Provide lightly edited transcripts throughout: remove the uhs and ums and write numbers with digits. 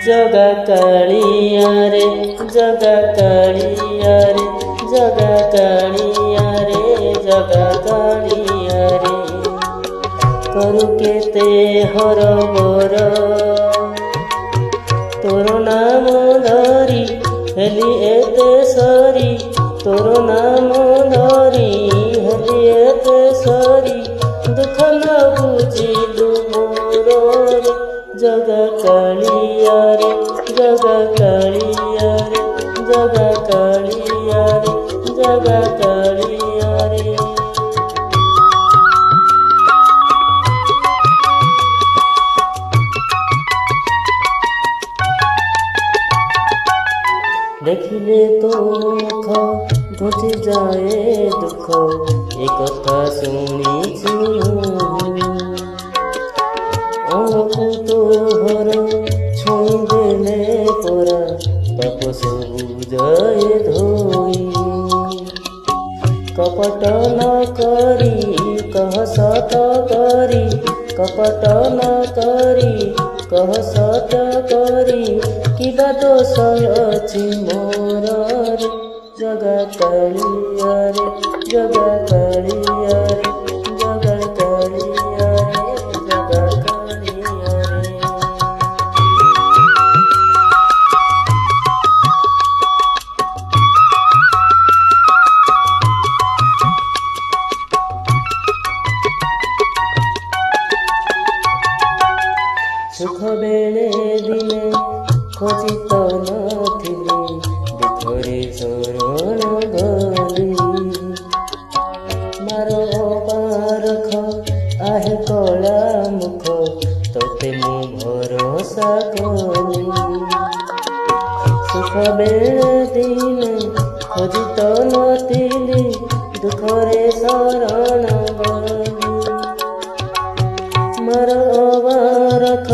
जगा कालिया रे जगा कालिया रे जगा कालिया रे जगा कालिया रे करू केते हरबर तोर नाम धरी हेली एते सरी तोर नाम धरी हेली एते सरी दुख न बुझिलु मोर जगा कालिया रे जगा कालिया रे जगा कालिया रे जगा कालिया रे देखिले तो मुख घुटी जाए दुख एक कथा शुणी अंगकू तोहर छुई देले परा पाप सबु जाए धोई कपट न करी कह सत करी कपट न करी कह सत करी किबा दोष अछि मोर रे जगा कालिया रे जगा कालिया रे जगा कालिया रे जगा कालिया रे सुख बेले दिने खोजी तो नथिली दुखरे शरण गली मारो पारख आहे कला मुख तोते मु भरोसा कली सुख बेले दिने खोजी तो नथिली दुखरे शरण गली मारो पारख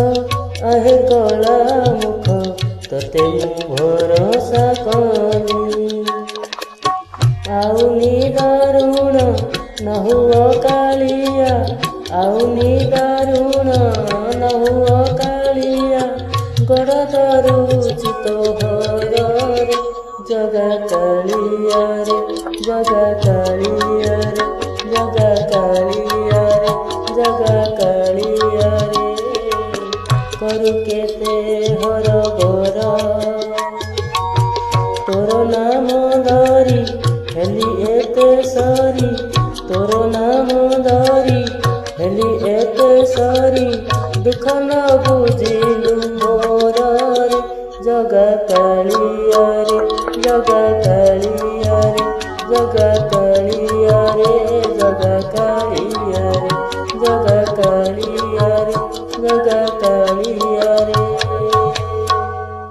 आहे कला मुख तोते मु भरोसा कली आउनी दारुण न हुआ कालिया आउनी दारुण न हुआ कालिया गड़ दारुचि तोहर रे जगा कालिया रे जगा कालिया रे जगा कालिया रे जगा कालिया रे करू केते हरबर तोर नाम धरी हेली एते सरी तोर नाम धरी हेली एते सरी दुख न